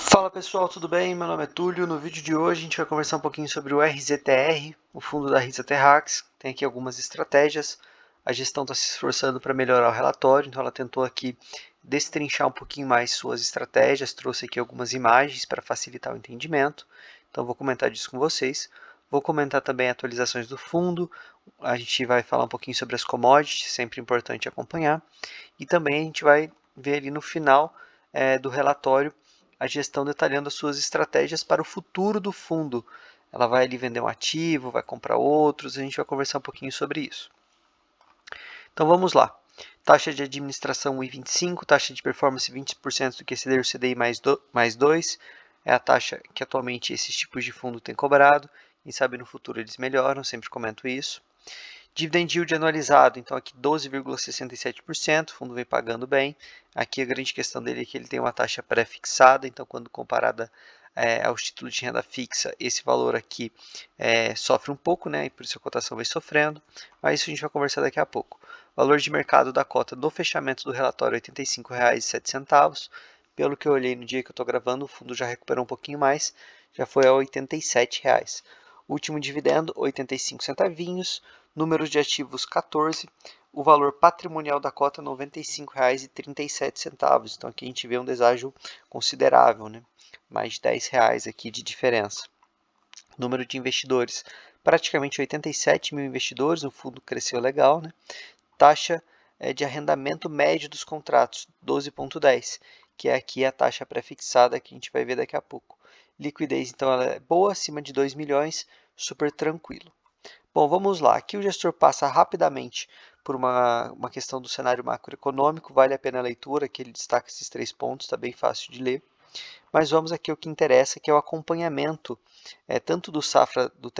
Fala pessoal, tudo bem? Meu nome é Túlio. No vídeo de hoje a gente vai conversar um pouquinho sobre o RZTR, o fundo da Risa Terrax. Tem aqui algumas estratégias. A gestão está se esforçando para melhorar o relatório, então ela tentou aqui destrinchar um pouquinho mais suas estratégias, trouxe aqui algumas imagens para facilitar o entendimento. Então vou comentar disso com vocês. Vou comentar também atualizações do fundo. A gente vai falar um pouquinho sobre as commodities, sempre importante acompanhar. E também a gente vai ver ali no final do relatório a gestão detalhando as suas estratégias para o futuro do fundo. Ela vai ali vender um ativo, vai comprar outros, a gente vai conversar um pouquinho sobre isso. Então vamos lá. Taxa de administração 1,25, taxa de performance 20% do QCD ou CDI mais 2, é a taxa que atualmente esses tipos de fundo têm cobrado. Quem sabe no futuro eles melhoram, sempre comento isso. Dividend yield anualizado, então aqui 12,67%, o fundo vem pagando bem. Aqui a grande questão dele é que ele tem uma taxa pré-fixada, então quando comparada aos títulos de renda fixa, esse valor aqui sofre um pouco, né? E por isso a cotação vai sofrendo, mas isso a gente vai conversar daqui a pouco. Valor de mercado da cota no fechamento do relatório R$ 85,07. Pelo que eu olhei no dia que eu estou gravando, o fundo já recuperou um pouquinho mais, já foi a R$ 87,00. Último dividendo, 85 centavinhos. Números de ativos 14, o valor patrimonial da cota R$ 95,37. Então aqui a gente vê um deságio considerável, né? Mais de R$ 10 aqui de diferença. Número de investidores, praticamente 87 mil investidores, o fundo cresceu legal, né? Taxa de arrendamento médio dos contratos, 12,10, que é aqui a taxa pré-fixada que a gente vai ver daqui a pouco. Liquidez, então, ela é boa, acima de 2 milhões, super tranquilo. Bom, vamos lá. Aqui o gestor passa rapidamente por uma questão do cenário macroeconômico, vale a pena a leitura, que ele destaca esses 3 pontos, está bem fácil de ler. Mas vamos aqui ao que interessa, que é o acompanhamento tanto da safra do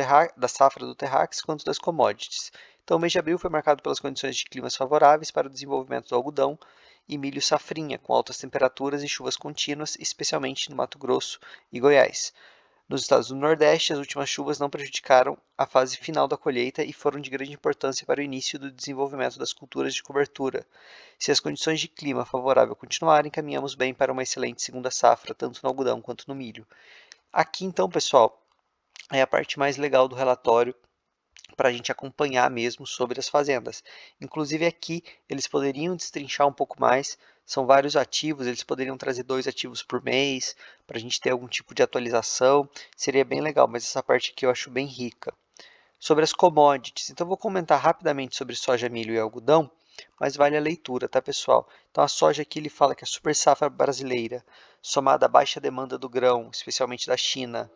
Terrax quanto das commodities. Então, o mês de abril foi marcado pelas condições de climas favoráveis para o desenvolvimento do algodão e milho safrinha, com altas temperaturas e chuvas contínuas, especialmente no Mato Grosso e Goiás. Nos estados do Nordeste, as últimas chuvas não prejudicaram a fase final da colheita e foram de grande importância para o início do desenvolvimento das culturas de cobertura. Se as condições de clima favorável continuarem, caminhamos bem para uma excelente segunda safra, tanto no algodão quanto no milho. Aqui então, pessoal, é a parte mais legal do relatório para a gente acompanhar mesmo sobre as fazendas. Inclusive aqui eles poderiam destrinchar um pouco mais, são vários ativos, eles poderiam trazer 2 ativos por mês, para a gente ter algum tipo de atualização, seria bem legal, mas essa parte aqui eu acho bem rica. Sobre as commodities, então vou comentar rapidamente sobre soja, milho e algodão, mas vale a leitura, tá pessoal? Então a soja aqui ele fala que a super safra brasileira, somada à baixa demanda do grão, especialmente da China,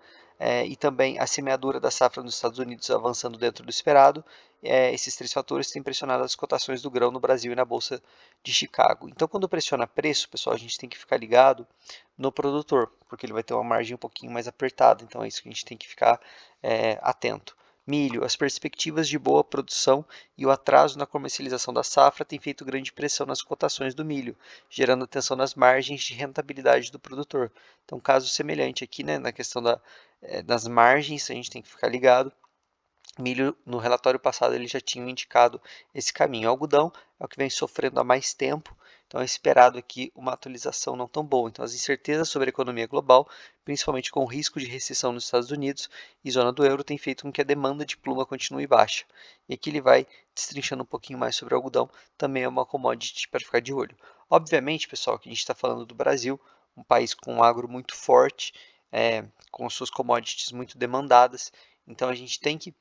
e também a semeadura da safra nos Estados Unidos avançando dentro do esperado, esses 3 fatores têm pressionado as cotações do grão no Brasil e na Bolsa de Chicago. Então quando pressiona preço, pessoal, a gente tem que ficar ligado no produtor, porque ele vai ter uma margem um pouquinho mais apertada, então é isso que a gente tem que ficar atento. Milho, as perspectivas de boa produção e o atraso na comercialização da safra têm feito grande pressão nas cotações do milho, gerando tensão nas margens de rentabilidade do produtor. Então, caso semelhante aqui, né, na questão das margens, a gente tem que ficar ligado. Milho, no relatório passado, ele já tinha indicado esse caminho. O algodão é o que vem sofrendo há mais tempo, então é esperado aqui uma atualização não tão boa. Então, as incertezas sobre a economia global, principalmente com o risco de recessão nos Estados Unidos e zona do euro, tem feito com que a demanda de pluma continue baixa. E aqui ele vai destrinchando um pouquinho mais sobre o algodão, também é uma commodity para ficar de olho. Obviamente, pessoal, que a gente está falando do Brasil, um país com um agro muito forte, com suas commodities muito demandadas, então a gente tem que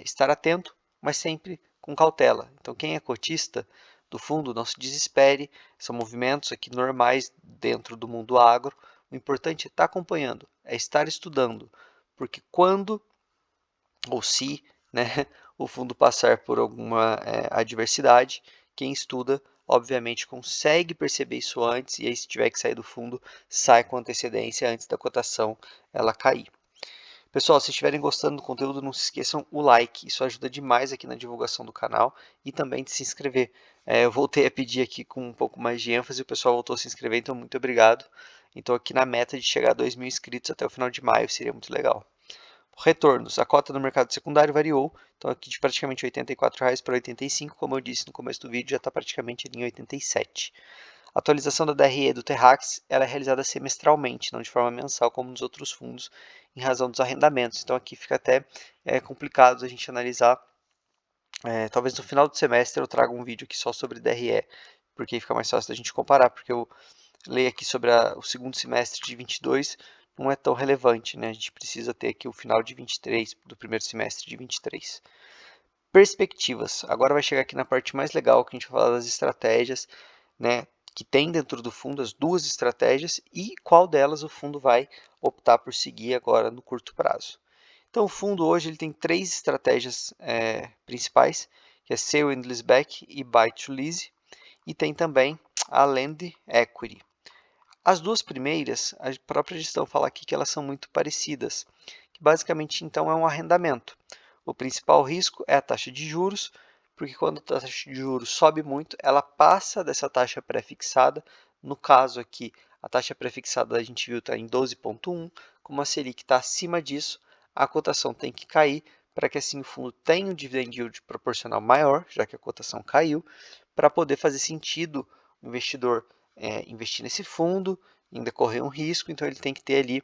estar atento, mas sempre com cautela. Então, quem é cotista do fundo, não se desespere, são movimentos aqui normais dentro do mundo agro. O importante é estar acompanhando, é estar estudando, porque quando ou se né, o fundo passar por alguma adversidade, quem estuda, obviamente, consegue perceber isso antes, e aí se tiver que sair do fundo, sai com antecedência antes da cotação ela cair. Pessoal, se estiverem gostando do conteúdo, não se esqueçam o like, isso ajuda demais aqui na divulgação do canal e também de se inscrever. Eu voltei a pedir aqui com um pouco mais de ênfase, o pessoal voltou a se inscrever, então muito obrigado. Estou aqui na meta de chegar a 2.000 inscritos até o final de maio, seria muito legal. Retornos, a cota no mercado secundário variou, então aqui de praticamente R$ 84,00 para R$ 85,00, como eu disse no começo do vídeo, já está praticamente ali em 87. A atualização da DRE do Terrax ela é realizada semestralmente, não de forma mensal como nos outros fundos, em razão dos arrendamentos. Então aqui fica até complicado a gente analisar. Talvez no final do semestre eu traga um vídeo aqui só sobre DRE, porque fica mais fácil da gente comparar, porque eu leio aqui sobre o segundo semestre de 22, não é tão relevante, né? A gente precisa ter aqui o final de 23, do primeiro semestre de 23. Perspectivas. Agora vai chegar aqui na parte mais legal, que a gente vai falar das estratégias, né, que tem dentro do fundo, as duas estratégias, e qual delas o fundo vai optar por seguir agora no curto prazo. Então, o fundo hoje ele tem três estratégias principais, que é Sale and Leaseback e Buy to Lease, e tem também a Land Equity. As duas primeiras, a própria gestão fala aqui que elas são muito parecidas, que basicamente então é um arrendamento. O principal risco é a taxa de juros, porque quando a taxa de juros sobe muito, ela passa dessa taxa pré-fixada. No caso aqui, a taxa pré-fixada a gente viu está em 12,1, como a Selic está acima disso, a cotação tem que cair para que assim o fundo tenha um dividend yield proporcional maior, já que a cotação caiu, para poder fazer sentido o investidor investir nesse fundo, ainda correr um risco, então ele tem que ter ali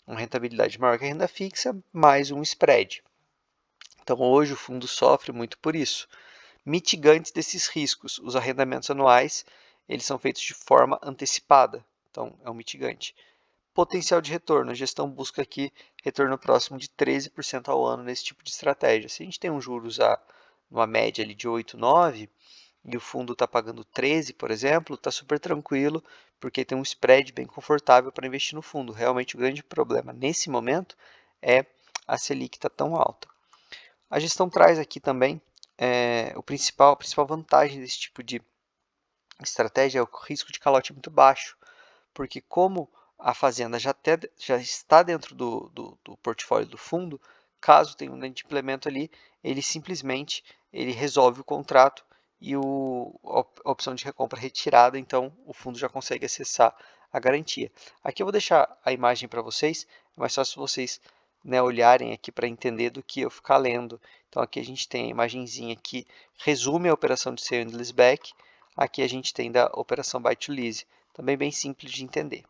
uma rentabilidade maior que a renda fixa, mais um spread. Então hoje o fundo sofre muito por isso. Mitigantes desses riscos, os arrendamentos anuais, eles são feitos de forma antecipada, então é um mitigante. Potencial de retorno, a gestão busca aqui retorno próximo de 13% ao ano nesse tipo de estratégia. Se a gente tem um juros numa média ali de 8, 9, e o fundo está pagando 13, por exemplo, está super tranquilo, porque tem um spread bem confortável para investir no fundo. Realmente o grande problema nesse momento é a Selic está tão alta. A gestão traz aqui também a principal vantagem desse tipo de estratégia é o risco de calote muito baixo, porque como a fazenda já está dentro do portfólio do fundo, caso tenha um inadimplemento ali, ele simplesmente resolve o contrato e a opção de recompra retirada, então o fundo já consegue acessar a garantia. Aqui eu vou deixar a imagem para vocês, é mais fácil vocês olharem aqui para entender do que eu ficar lendo. Então aqui a gente tem a imagenzinha que resume a operação de sale and leaseback, aqui a gente tem da operação buy to lease, também bem simples de entender.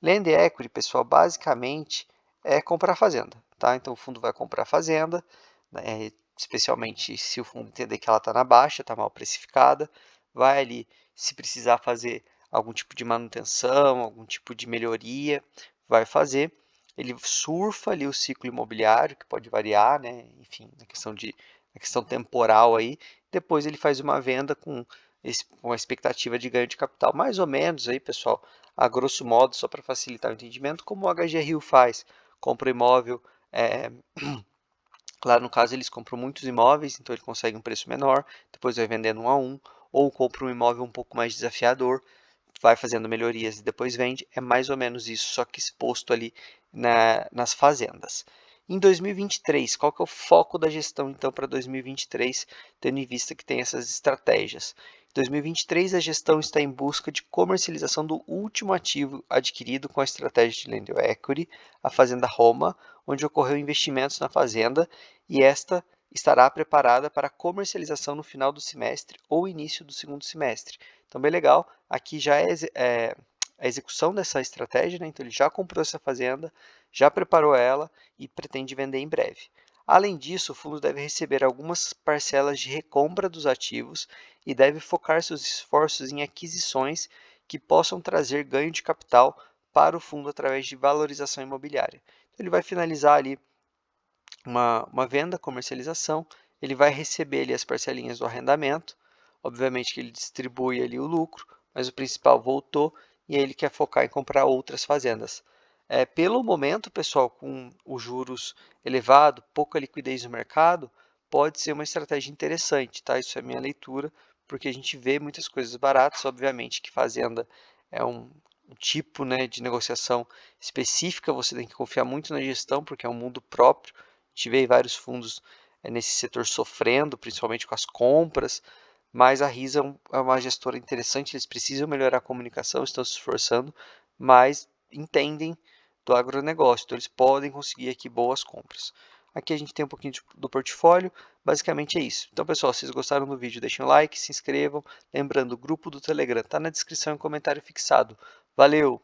Land Equity, pessoal, basicamente é comprar fazenda, tá? Então o fundo vai comprar fazenda, né, especialmente se o fundo entender que ela está na baixa, está mal precificada, vai ali, se precisar fazer algum tipo de manutenção, algum tipo de melhoria, vai fazer. Ele surfa ali o ciclo imobiliário, que pode variar, né? Enfim, na questão temporal aí. Depois ele faz uma venda com a expectativa de ganho de capital. Mais ou menos aí, pessoal, a grosso modo, só para facilitar o entendimento, como o HG Rio faz. Compra o imóvel, lá no caso eles compram muitos imóveis, então ele consegue um preço menor, depois vai vendendo um a um, ou compra um imóvel um pouco mais desafiador, vai fazendo melhorias e depois vende. É mais ou menos isso, só que exposto ali nas fazendas. Em 2023, qual que é o foco da gestão então para 2023, tendo em vista que tem essas estratégias? Em 2023, a gestão está em busca de comercialização do último ativo adquirido com a estratégia de Land Equity, a Fazenda Roma, onde ocorreu investimentos na fazenda e esta estará preparada para comercialização no final do semestre ou início do segundo semestre. Então, bem legal, aqui já é a execução dessa estratégia, né? Então ele já comprou essa fazenda, já preparou ela e pretende vender em breve. Além disso, o fundo deve receber algumas parcelas de recompra dos ativos e deve focar seus esforços em aquisições que possam trazer ganho de capital para o fundo através de valorização imobiliária. Então, ele vai finalizar ali uma venda, comercialização, ele vai receber ali as parcelinhas do arrendamento, obviamente que ele distribui ali o lucro, mas o principal voltou e aí ele quer focar em comprar outras fazendas. Pelo momento, pessoal, com os juros elevados, pouca liquidez no mercado, pode ser uma estratégia interessante, tá? Isso é a minha leitura, porque a gente vê muitas coisas baratas, obviamente que fazenda é um tipo, né, de negociação específica, você tem que confiar muito na gestão, porque é um mundo próprio. A gente vê vários fundos nesse setor sofrendo, principalmente com as compras, mas a Risa é uma gestora interessante, eles precisam melhorar a comunicação, estão se esforçando, mas entendem do agronegócio, então eles podem conseguir aqui boas compras. Aqui a gente tem um pouquinho do portfólio, basicamente é isso. Então pessoal, se vocês gostaram do vídeo, deixem um like, se inscrevam. Lembrando, o grupo do Telegram está na descrição e comentário fixado. Valeu!